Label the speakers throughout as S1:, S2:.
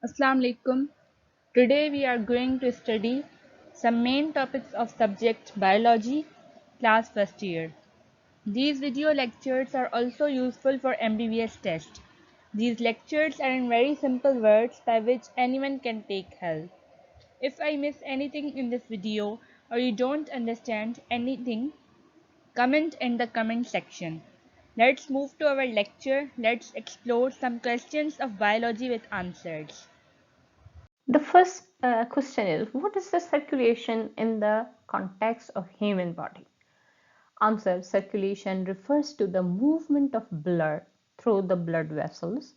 S1: Assalamu alaikum. Today we are going to study some main topics of subject biology, class first year. These video lectures are also useful for MBBS test. These lectures are in very simple words by which anyone can take help. If I miss anything in this video or you don't understand anything, comment in the comment section. Let's move to our lecture. Let's explore some questions of biology with answers.
S2: The first question is, what is the circulation in the context of human body? Answer: circulation refers to the movement of blood through the blood vessels,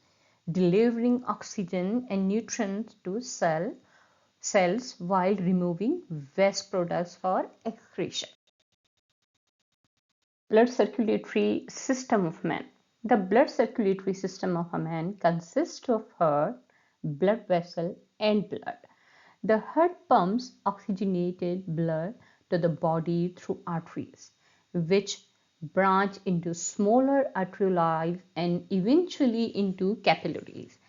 S2: delivering oxygen and nutrients to cells while removing waste products for excretion. Blood circulatory system of man. The blood circulatory system of a man consists of heart, blood vessel, and blood. The heart pumps oxygenated blood to the body through arteries, which branch into smaller arterioles and eventually into capillaries.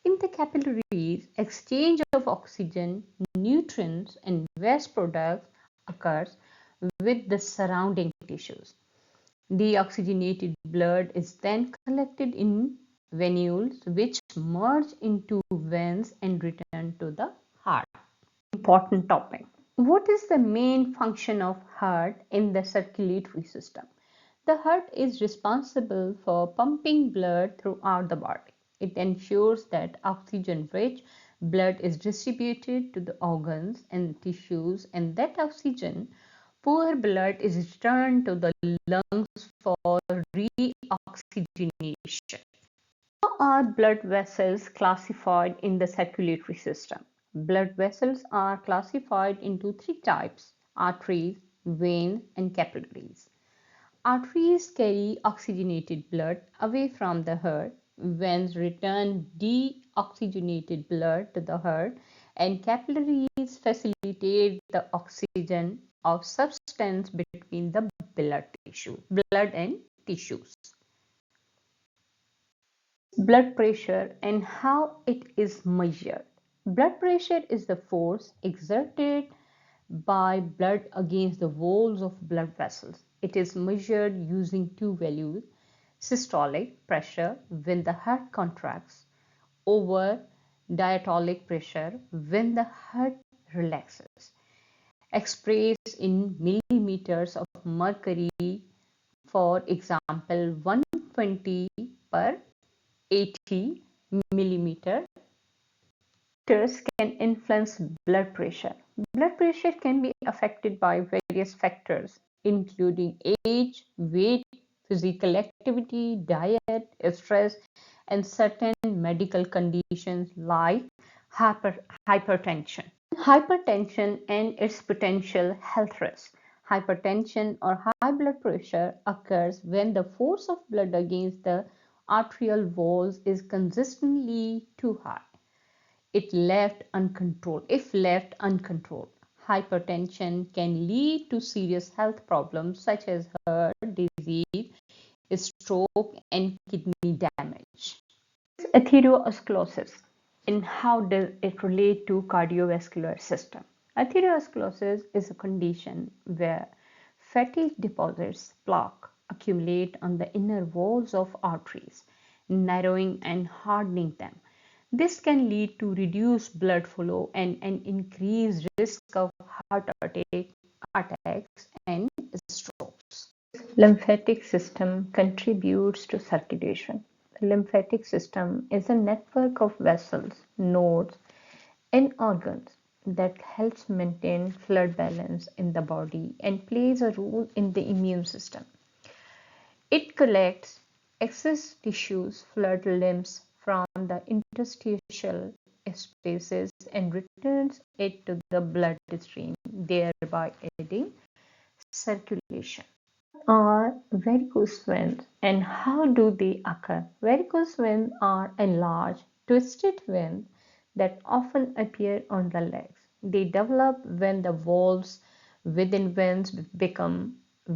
S2: In the capillaries, exchange of oxygen, nutrients, and waste products occurs with the surrounding tissues. Deoxygenated blood is then collected in venules, which merge into veins and return to the heart. Important topic. What is the main function of heart in the circulatory system? The heart is responsible for pumping blood throughout the body. It ensures that oxygen-rich blood is distributed to the organs and tissues, and that oxygen poor blood is returned to the lungs for reoxygenation. How are blood vessels classified in the circulatory system? Blood vessels are classified into three types: arteries, veins, and capillaries. Arteries carry oxygenated blood away from the heart, veins return deoxygenated blood to the heart, and capillaries facilitate the oxygen of substance between the blood and tissues. Blood pressure and how it is measured. Blood pressure is the force exerted by blood against the walls of blood vessels. It is measured using two values: systolic pressure when the heart contracts over diastolic pressure when the heart relaxes, expressed in millimeters of mercury. For example, 120 per 80 millimeter can influence blood pressure. Blood pressure can be affected by various factors, including age, weight, physical activity, diet, stress, and certain medical conditions like hypertension. Hypertension and its potential health risks. Hypertension or high blood pressure occurs when the force of blood against the arterial walls is consistently too high. If left uncontrolled, hypertension can lead to serious health problems such as heart disease, stroke, and kidney damage. Atherosclerosis, and how does it relate to cardiovascular system? Atherosclerosis is a condition where fatty deposits, plaque, accumulate on the inner walls of arteries, narrowing and hardening them. This can lead to reduced blood flow and an increased risk of heart attacks and strokes. Lymphatic system contributes to circulation. The lymphatic system is a network of vessels, nodes, and organs that helps maintain blood balance in the body and plays a role in the immune system. It collects excess tissues, blood limbs from the interstitial spaces and returns it to the bloodstream, thereby aiding circulation. Are varicose veins and how do they occur? Varicose veins are enlarged, twisted veins that often appear on the legs. They develop when the valves within veins become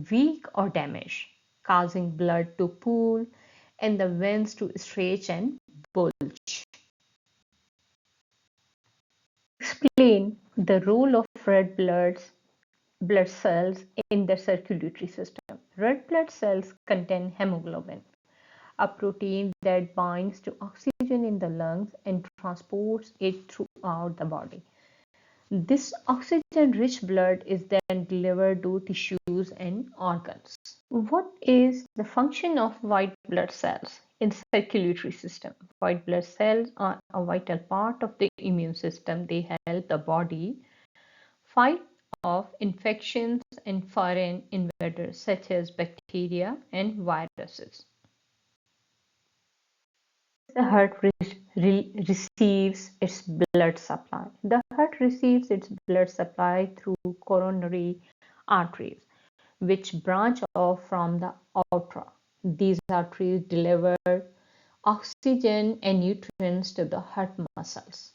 S2: weak or damaged, causing blood to pool and the veins to stretch and bulge. explain the role of blood cells in the circulatory system. Red blood cells contain hemoglobin, a protein that binds to oxygen in the lungs and transports it throughout the body. This oxygen-rich blood is then delivered to tissues and organs. What is the function of white blood cells in circulatory system? White blood cells are a vital part of the immune system. They help the body fight off infections and foreign invaders such as bacteria and viruses. The heart receives its blood supply. The heart receives its blood supply through coronary arteries, which branch off from the aorta. These arteries deliver oxygen and nutrients to the heart muscles.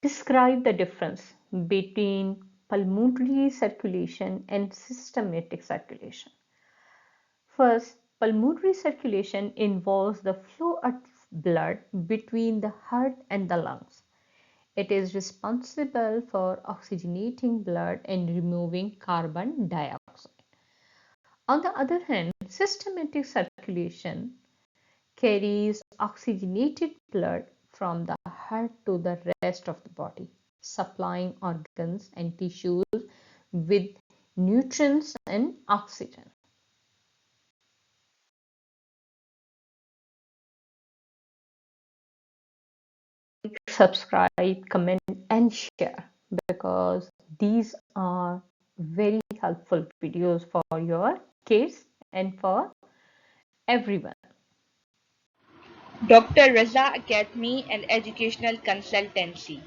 S2: Describe the difference between pulmonary circulation and systemic circulation. First, pulmonary circulation involves the flow of blood between the heart and the lungs. It is responsible for oxygenating blood and removing carbon dioxide. On the other hand, systemic circulation carries oxygenated blood from the heart to the rest of the body, supplying organs and tissues with nutrients and oxygen. Subscribe, comment, and share because these are very helpful videos for your kids and for everyone.
S1: Dr. Raza Academy and Educational Consultancy.